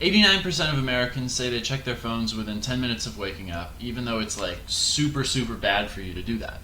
89% of Americans say they check their phones within 10 minutes of waking up, even though it's like super, super bad for you to do that.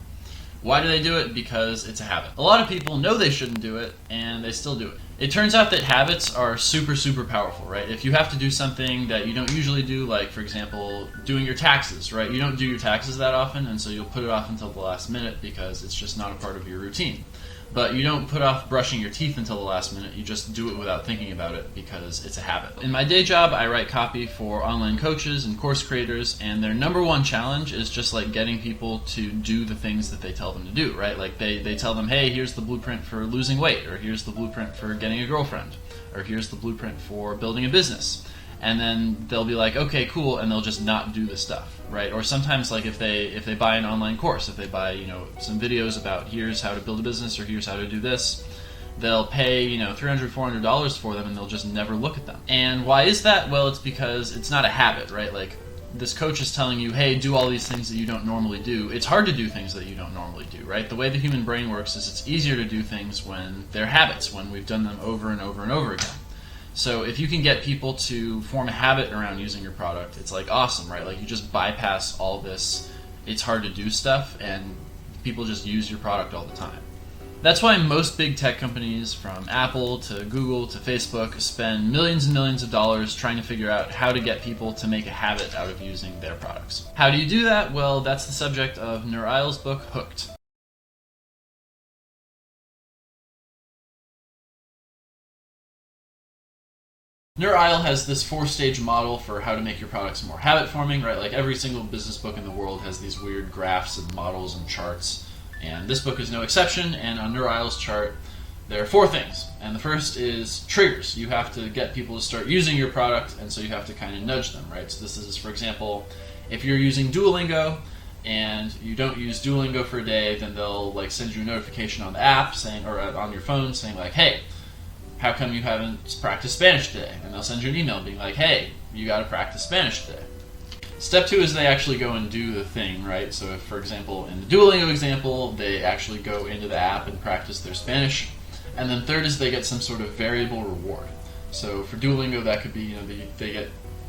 Why do they do it? Because it's a habit. A lot of people know they shouldn't do it, and they still do it. It turns out that habits are super, super powerful, right? If you have to do something that you don't usually do, like, for example, doing your taxes, right? You don't do your taxes that often, and so you'll put it off until the last minute because it's just not a part of your routine. But you don't put off brushing your teeth until the last minute, you just do it without thinking about it because it's a habit. In my day job, I write copy for online coaches and course creators, and their number one challenge is just like getting people to do the things that they tell them to do, right? Like they tell them, hey, here's the blueprint for losing weight, or here's the blueprint for getting a girlfriend, or here's the blueprint for building a business. And then they'll be like, okay, cool, and they'll just not do the stuff, right? Or sometimes, like if they buy an online course, if they buy some videos about here's how to build a business or here's how to do this, they'll pay $300, $400 for them, and they'll just never look at them. And why is that? Well, it's because it's not a habit, right? Like this coach is telling you, hey, do all these things that you don't normally do. It's hard to do things that you don't normally do, right? The way the human brain works is it's easier to do things when they're habits, when we've done them over and over and over again. So if you can get people to form a habit around using your product, it's like awesome, right? Like you just bypass all this it's hard to do stuff, and people just use your product all the time. That's why most big tech companies, from Apple to Google to Facebook, spend millions and millions of dollars trying to figure out how to get people to make a habit out of using their products. How do you do that? Well, that's the subject of Nir Eyal's book, Hooked. Nir Eyal has this 4-stage model for how to make your products more habit-forming, right? Like every single business book in the world has these weird graphs and models and charts, and this book is no exception. And on Nir Eyal's chart, there are 4 things. And the first is triggers. You have to get people to start using your product, and so you have to kind of nudge them, right? So this is, for example, if you're using Duolingo and you don't use Duolingo for a day, then they'll send you a notification on the app saying, or on your phone saying like, hey, how come you haven't practiced Spanish today? And they'll send you an email being like, hey, you got to practice Spanish today. Step 2 is they actually go and do the thing, right? So if, for example, in the Duolingo example, they actually go into the app and practice their Spanish. And then third is they get some sort of variable reward. So for Duolingo, that could be,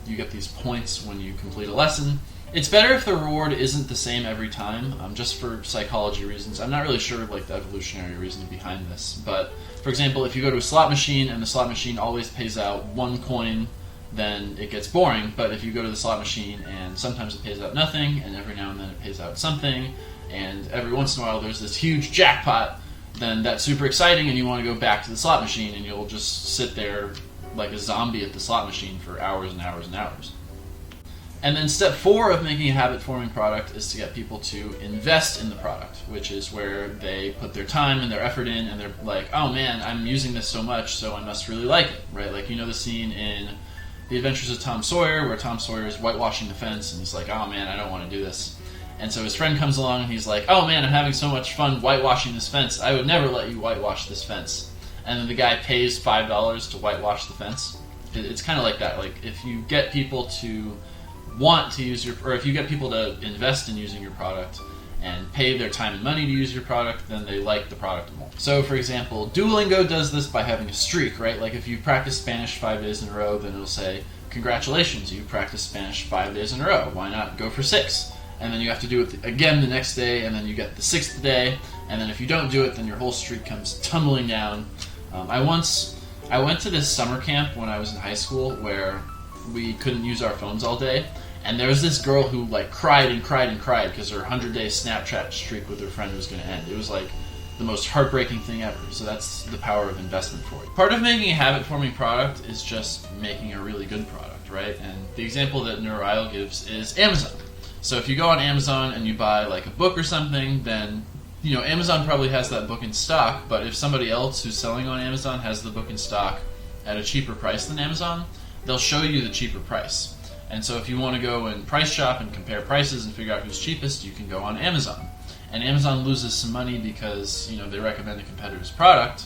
you get these points when you complete a lesson. It's better if the reward isn't the same every time, just for psychology reasons. I'm not really sure the evolutionary reason behind this, but for example, if you go to a slot machine and the slot machine always pays out 1 coin, then it gets boring. But if you go to the slot machine and sometimes it pays out nothing, and every now and then it pays out something, and every once in a while there's this huge jackpot, then that's super exciting and you want to go back to the slot machine, and you'll just sit there like a zombie at the slot machine for hours and hours and hours. And then step 4 of making a habit-forming product is to get people to invest in the product, which is where they put their time and their effort in, and they're like, oh man, I'm using this so much, so I must really like it, right? Like, the scene in The Adventures of Tom Sawyer, where Tom Sawyer is whitewashing the fence, and he's like, oh man, I don't want to do this. And so his friend comes along, and he's like, oh man, I'm having so much fun whitewashing this fence. I would never let you whitewash this fence. And then the guy pays $5 to whitewash the fence. It's kind of like that. Like, if you get people to want to use or if you get people to invest in using your product and pay their time and money to use your product, then they like the product more. So for example, Duolingo does this by having a streak, right? Like if you practice Spanish 5 days in a row, then it'll say, congratulations, you practiced Spanish 5 days in a row. Why not go for 6? And then you have to do it again the next day, and then you get the 6th day, and then if you don't do it, then your whole streak comes tumbling down. I went to this summer camp when I was in high school where we couldn't use our phones all day, and there was this girl who cried and cried and cried because her 100-day Snapchat streak with her friend was going to end. It was the most heartbreaking thing ever. So that's the power of investment for you. Part of making a habit-forming product is just making a really good product, right? And the example that Nir Eyal gives is Amazon. So if you go on Amazon and you buy a book or something, then Amazon probably has that book in stock, but if somebody else who's selling on Amazon has the book in stock at a cheaper price than Amazon, they'll show you the cheaper price. And so if you want to go and price shop and compare prices and figure out who's cheapest, you can go on Amazon. And Amazon loses some money because they recommend a competitor's product,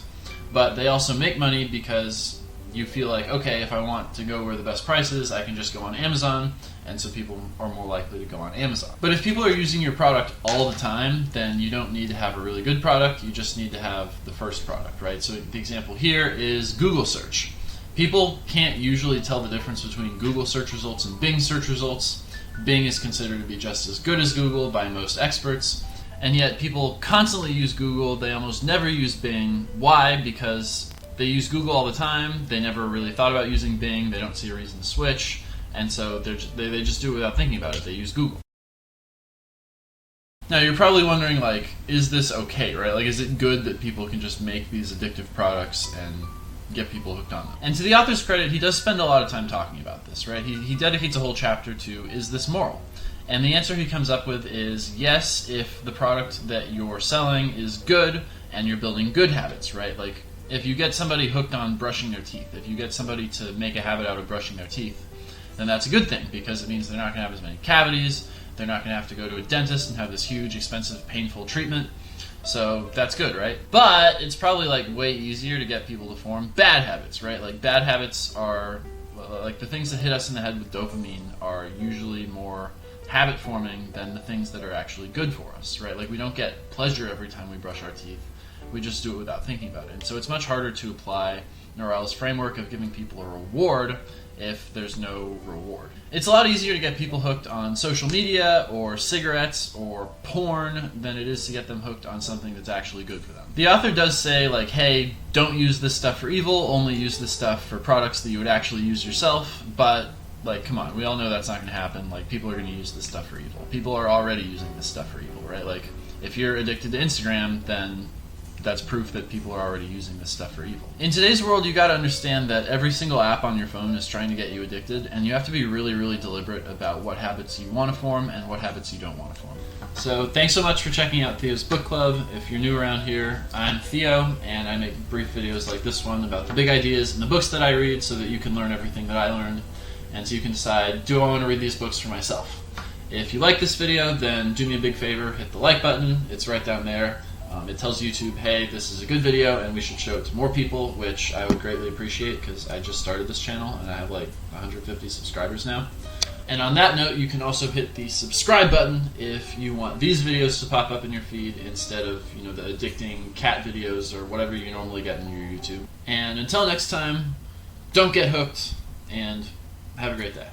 but they also make money because you feel like, okay, if I want to go where the best price is, I can just go on Amazon, and so people are more likely to go on Amazon. But if people are using your product all the time, then you don't need to have a really good product, you just need to have the first product, right? So the example here is Google search. People can't usually tell the difference between Google search results and Bing search results. Bing is considered to be just as good as Google by most experts, and yet people constantly use Google. They almost never use Bing. Why? Because they use Google all the time. They never really thought about using Bing. They don't see a reason to switch, and so they just do it without thinking about it. They use Google. Now you're probably wondering, like, is this okay, right? Like, is it good that people can just make these addictive products and get people hooked on them? And to the author's credit, he does spend a lot of time talking about this, right? He dedicates a whole chapter to, is this moral? And the answer he comes up with is yes, if the product that you're selling is good and you're building good habits, right? Like, if you get somebody hooked on brushing their teeth, if you get somebody to make a habit out of brushing their teeth, then that's a good thing, because it means they're not going to have as many cavities, they're not going to have to go to a dentist and have this huge, expensive, painful treatment. So that's good, right? But it's probably like way easier to get people to form bad habits, right? Like, bad habits are, like, the things that hit us in the head with dopamine are usually more habit forming than the things that are actually good for us, right? Like, we don't get pleasure every time we brush our teeth. We just do it without thinking about it. And so it's much harder to apply Nir Eyal's framework of giving people a reward if there's no reward. It's a lot easier to get people hooked on social media or cigarettes or porn than it is to get them hooked on something that's actually good for them. The author does say, like, hey, don't use this stuff for evil, only use this stuff for products that you would actually use yourself, but, like, come on, we all know that's not going to happen. Like, people are going to use this stuff for evil. People are already using this stuff for evil, right? Like, if you're addicted to Instagram, then that's proof that people are already using this stuff for evil. In today's world, you got to understand that every single app on your phone is trying to get you addicted, and you have to be really, really deliberate about what habits you want to form and what habits you don't want to form. So thanks so much for checking out Theo's Book Club. If you're new around here, I'm Theo, and I make brief videos like this one about the big ideas in the books that I read so that you can learn everything that I learned, and so you can decide, do I want to read these books for myself? If you like this video, then do me a big favor, hit the like button. It's right down there. It tells YouTube, hey, this is a good video and we should show it to more people, which I would greatly appreciate because I just started this channel and I have like 150 subscribers now. And on that note, you can also hit the subscribe button if you want these videos to pop up in your feed instead of, you know, the addicting cat videos or whatever you normally get in your YouTube. And until next time, don't get hooked and have a great day.